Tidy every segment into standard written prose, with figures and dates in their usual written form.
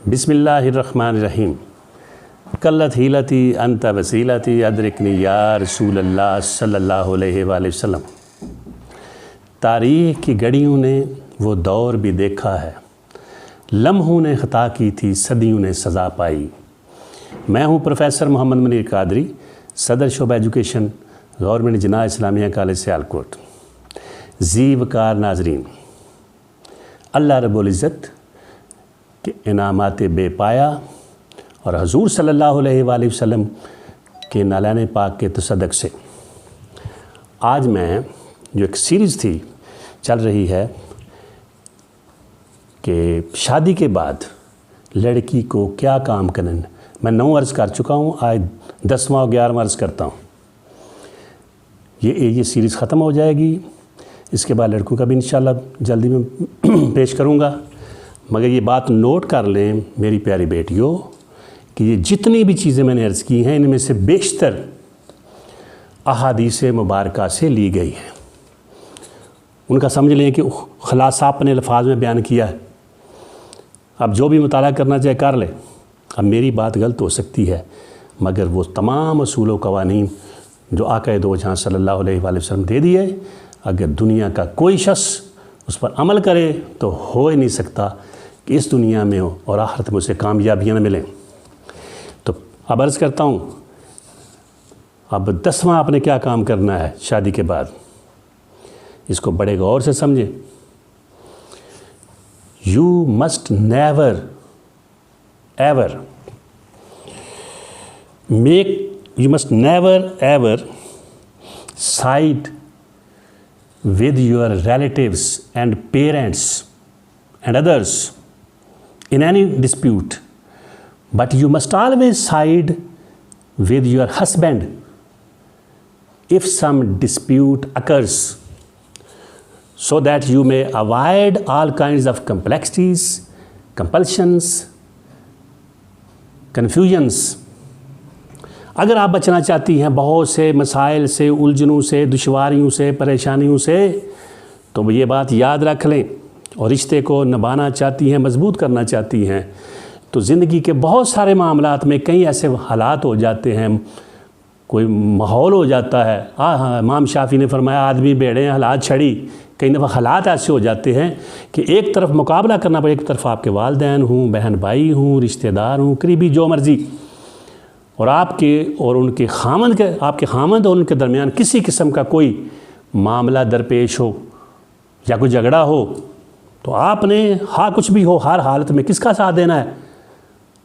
बिस्मिल्लाहिर्रहमानिर्रहीम। कल्लत हीलती अंत वसीलती अदरिकनी या रसूलल्लाह सल्लल्लाहु अलैहि वसल्लम। तारीख़ की घड़ियों ने वो दौर भी देखा है, लम्हों ने ख़ता की थी, सदियों ने सज़ा पाई। मैं हूँ प्रोफेसर मोहम्मद मुनीर कादरी, सदर शोबा एजुकेशन, गवर्नमेंट जिन्ना इस्लामिया कॉलेज सियालकोट। जी वकार नाजरीन, अल्लाह रब्बुल इज़्ज़त के इनामात बेपाया और हजूर सल्लल्लाहु अलैहि वसल्लम के नालान पाक के तसद्दुक़ से आज मैं जो एक सीरीज़ थी चल रही है कि शादी के बाद लड़की को क्या काम करना, मैं 9 अर्ज़ कर चुका हूँ, आज 10वां और 11वां अर्ज़ करता हूँ। ये सीरीज़ ख़त्म हो जाएगी, इसके बाद लड़कों का भी इंशाल्लाह जल्दी में पेश करूँगा। मगर ये बात नोट कर लें मेरी प्यारी बेटियों कि ये जितनी भी चीज़ें मैंने अर्ज़ की हैं इनमें से बेशतर अहादीस मुबारका से ली गई हैं। उनका समझ लें कि ख़ुलासा अपने अल्फाज में बयान किया है। अब जो भी मुताला करना चाहे कर ले। अब मेरी बात गलत हो सकती है, मगर वो तमाम असूल व क़वानीन जो आक़ा दो जहां सल्लल्लाहु अलैहि वसल्लम दे दिए, अगर दुनिया का कोई शख्स उस पर अमल करे तो हो ही नहीं सकता कि इस दुनिया में हो और आखिरत में उसे कामयाबियाँ न मिलें। तो अब अर्ज़ करता हूँ, अब 10वां आपने क्या काम करना है शादी के बाद, इसको बड़े गौर से समझें। You must never ever side with your relatives and parents and others in any dispute, but you must always side with your husband if some dispute occurs, so that you may avoid all kinds of complexities, compulsions, confusions. अगर आप बचना चाहती हैं बहुत से मसाइल से, उलझनों से, दुश्वारियों से, परेशानियों से, तो ये बात याद रख लें और रिश्ते को निभाना चाहती हैं, मजबूत करना चाहती हैं, तो ज़िंदगी के बहुत सारे मामलात में कई ऐसे हालात हो जाते हैं, कोई माहौल हो जाता है। हाँ, इमाम शाफी ने फरमाया आदमी बेड़े हालात छड़ी। कई दफ़ा हालात ऐसे हो जाते हैं कि एक तरफ मुकाबला करना पड़े, एक तरफ आपके वालिदैन हूँ, बहन भाई हूँ, रिश्तेदार हूँ, करीबी जो मर्ज़ी, और आपके और उनके आपके खामद और उनके दरमियान किसी किस्म का कोई मामला दरपेश हो या कोई झगड़ा हो, तो आपने कुछ भी हो, हर हालत में किसका साथ देना है?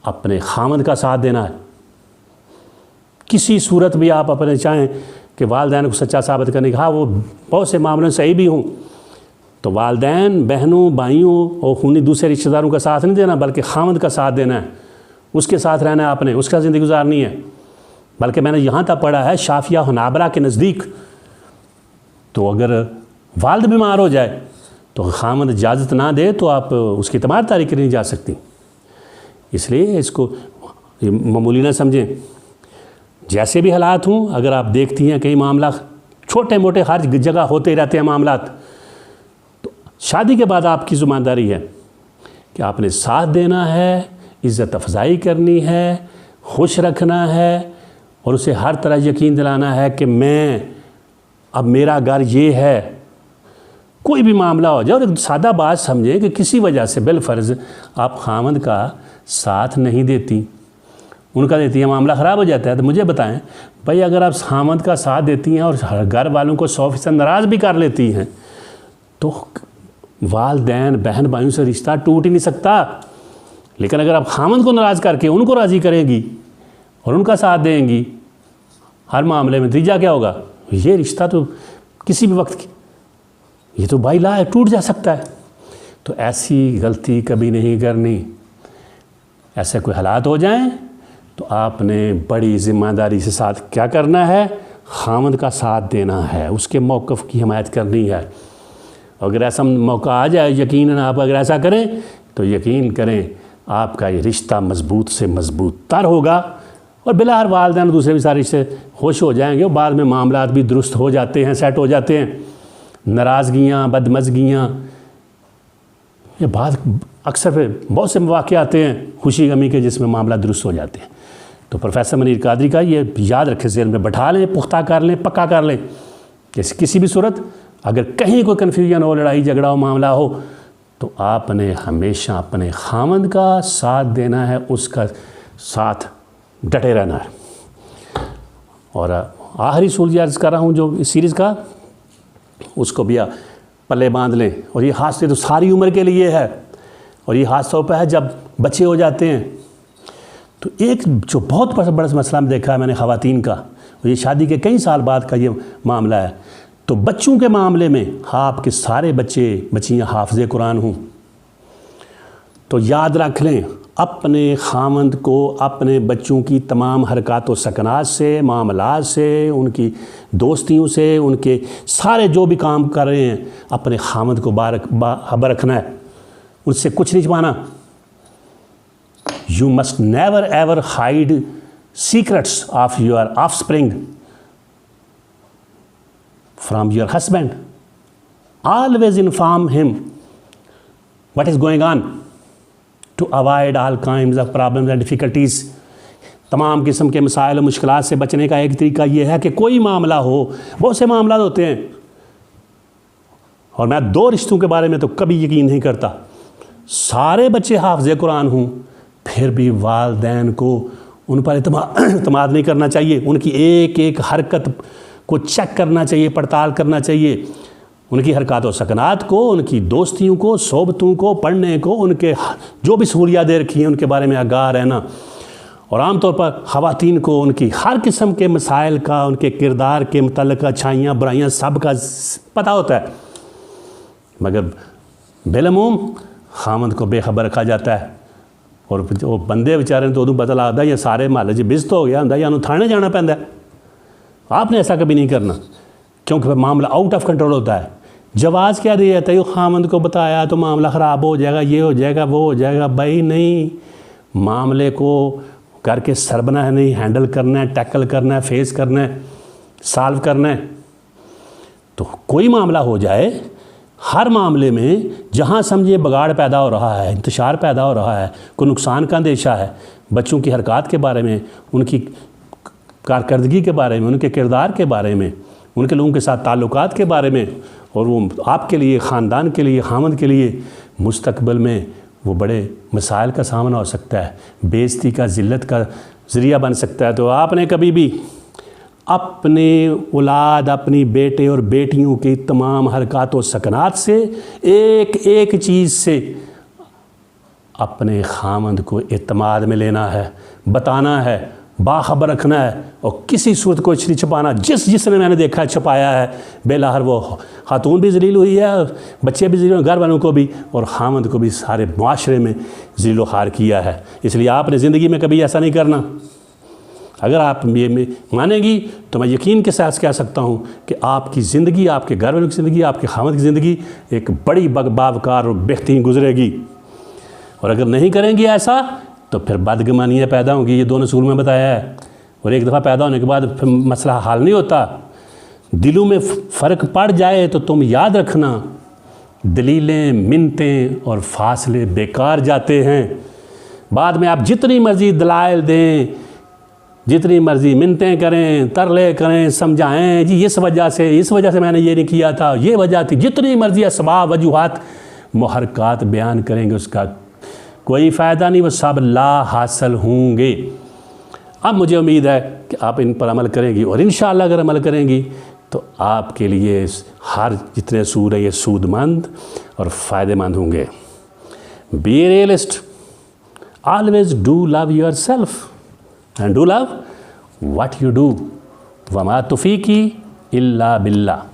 अपने खामद का साथ देना है। किसी सूरत भी आप अपने चाहें कि वालिदैन को सच्चा साबित करने का, वो बहुत से मामलों में सही भी हूँ, तो वालिदैन, बहनों, भाइयों और खूनी दूसरे रिश्तेदारों का साथ नहीं देना, बल्कि खामद का साथ देना है, उसके साथ रहना है आपने, उसका ज़िंदगी गुजारनी है। बल्कि मैंने यहाँ तक पढ़ा है शाफिया हनाबला के नज़दीक, तो अगर वालिद बीमार हो जाए तो खामद इजाज़त ना दे तो आप उसकी तमारदारी के नहीं जा सकती। इसलिए इसको मामूली ना समझें। जैसे भी हालात हों, अगर आप देखती हैं कई मामला छोटे मोटे हर जगह होते रहते हैं मामलात, तो शादी के बाद आपकी ज़िम्मेदारी है कि आपने साथ देना है, इज़्ज़त अफ़ज़ाई करनी है, खुश रखना है और उसे हर तरह यकीन दिलाना है कि अब मेरा घर ये है। कोई भी मामला हो जाए, और एक सादा बात समझें कि किसी वजह से बिलफ़र्ज़ आप खामद का साथ नहीं देती, उनका देती है, मामला ख़राब हो जाता है, तो मुझे बताएं भाई, अगर आप खामद का साथ देती हैं और घर वालों को 100% नाराज़ भी कर लेती हैं, तो वालिदैन, बहन भाइयों से रिश्ता टूट ही नहीं सकता। लेकिन अगर आप खामद को नाराज़ करके उनको राज़ी करेंगी और उनका साथ देंगी हर मामले में, नतीजा क्या होगा? ये रिश्ता तो किसी भी वक्त ये तो बाइला है, टूट जा सकता है। तो ऐसी गलती कभी नहीं करनी। ऐसे कोई हालात हो जाएं तो आपने बड़ी ज़िम्मेदारी से साथ क्या करना है? खामद का साथ देना है, उसके मौक़िफ़ की हिमायत करनी है। अगर ऐसा मौका आ जाए, यकीनन आप अगर ऐसा करें तो यकीन करें आपका ये रिश्ता मजबूत से मजबूत तर होगा और बिलाहर वालिदैन दूसरे भी सारे रिश्ते खुश हो जाएंगे और बाद में मामलात भी दुरुस्त हो जाते हैं, सेट हो जाते हैं। नाराज़गियाँ, बदमज़गियाँ, ये बात अक्सर फिर बहुत से मौके आते हैं खुशी गमी के जिसमें मामला दुरुस्त हो जाते हैं। तो प्रोफेसर मनीर कादरी का ये याद रखें, ज़हन में बैठा लें, पुख्ता कर लें, पक्का कर लें, जैसे किसी भी सूरत अगर कहीं कोई कन्फ्यूजन हो, लड़ाई झगड़ा हो, मामला हो, तो आपने हमेशा अपने खामंद का साथ देना है, उसका साथ डटे रहना है। और आखिरी सूल अर्ज़ कर रहा हूँ जो इस सीरीज़ का, उसको भी पल्ले बांध लें। और ये हादसे तो सारी उम्र के लिए है, और ये हादसा होता है जब बच्चे हो जाते हैं। तो एक जो बहुत बड़ा मसला देखा है मैंने ख़वातीन का, और ये शादी के कई साल बाद का ये मामला है। तो बच्चों के मामले में आपके सारे बच्चियाँ हाफ़िज़ कुरान हों तो याद रख लें, अपने खामंद को अपने बच्चों की तमाम हरकत व सकनात से, मामलात से, उनकी दोस्तियों से, उनके सारे जो भी काम कर रहे हैं, अपने खामंद को खबर रखना है, उनसे कुछ नहीं छुपाना। You must never ever hide secrets of your offspring from your husband. Always inform him what is going on to avoid all kinds of problems and difficulties. तमाम किस्म के मसाइल और मुश्किलात से बचने का एक तरीका ये है कि कोई मामला हो, बहुत से मामला होते हैं, और मैं 2 रिश्तों के बारे में तो कभी यकीन नहीं करता, सारे बच्चे हाफ़िज़ कुरान हों फिर भी वालिदैन को उन पर इत्माद नहीं करना चाहिए। उनकी एक एक हरकत को चेक करना चाहिए, पड़ताल करना चाहिए, उनकी हरकत व सकनात को, उनकी दोस्तियों को, सोबतों को, पढ़ने को, उनके जो भी सहूलियात दे रखी हैं उनके बारे में आगाह रहना। और आमतौर पर ख़वातीन को उनकी हर किस्म के मसाइल का, उनके किरदार के मुतल्लिक़ अच्छाइयाँ बुराइयाँ सब का पता होता है, मगर बेलमूम खामंद को बेखबर रखा जाता है। और वो बंदे बेचारे तो उदू पता लगता ये सारे महल च बिजत हो गया होंगे या थाने जाना पैंदा है। आपने ऐसा कभी नहीं करना, क्योंकि फिर मामला आउट ऑफ कंट्रोल होता है। जवाज़ क्या दिया जाता है, ये खामंद को बताया तो मामला ख़राब हो जाएगा, ये हो जाएगा, वो हो जाएगा। भाई नहीं, मामले को करके सरबना है, नहीं हैंडल करना है, टैकल करना है, फेस करना है, सॉल्व करना है। तो कोई मामला हो जाए, हर मामले में जहाँ समझिए बगाड़ पैदा हो रहा है, इंतशार पैदा हो रहा है, कोई नुकसान का अंदेशा है, बच्चों की हरकत के बारे में, उनकी कारकर्दगी के बारे में, उनके किरदार के बारे में, उनके लोगों के साथ ताल्लुकात के बारे में, और वो आपके लिए, ख़ानदान के लिए, खामंद के लिए मुस्तकबिल में वो बड़े मसाइल का सामना हो सकता है, बेइज्जती का, ज़िल्लत का ज़रिया बन सकता है। तो आपने कभी भी अपने औलाद, अपनी बेटे और बेटियों की तमाम हरकत व सकनात से, एक एक चीज़ से अपने खामंद को इत्माद में लेना है, बताना है, बाखबर रखना है, और किसी सूरत को नहीं छुपाना। जिसने मैंने देखा है छुपाया है, बेलाहर वो खातून भी जलील हुई है, बच्चे भी जलील, घर वालों को भी, और खामंद को भी सारे माशरे में जलील व खार किया है। इसलिए आपने ज़िंदगी में कभी ऐसा नहीं करना। अगर आप ये मानेंगी तो मैं यकीन के साथ कह सकता हूँ कि आपकी ज़िंदगी, आपके घर वालों की ज़िंदगी, आपके खामंद की ज़िंदगी एक बड़ी बावकार और बेहतरीन गुजरेगी। और अगर नहीं करेंगी ऐसा तो फिर बदगुमानियाँ पैदा होंगी। ये 2 नसूल में बताया है, और एक दफ़ा पैदा होने के बाद फिर मसला हल नहीं होता। दिलों में फ़र्क पड़ जाए तो तुम याद रखना, दलीलें, मिन्नतें और फासले बेकार जाते हैं। बाद में आप जितनी मर्ज़ी दलाइल दें, जितनी मर्ज़ी मिन्नतें करें, तरले करें, समझाएं, जी इस वजह से मैंने ये नहीं किया था, ये वजह थी, जितनी मर्ज़ी असबाब, वजूहात, मुहरकात बयान करेंगे, उसका कोई फ़ायदा नहीं, वो सब ला हासिल होंगे। अब मुझे उम्मीद है कि आप इन पर अमल करेंगी, और इंशाअल्लाह अगर अमल करेंगी तो आपके लिए हर जितने असूल हैं ये सूदमंद और फ़ायदेमंद होंगे। Be a realist, always do love yourself and do love what you do. वमा तौफीकी इल्ला बिल्लाह।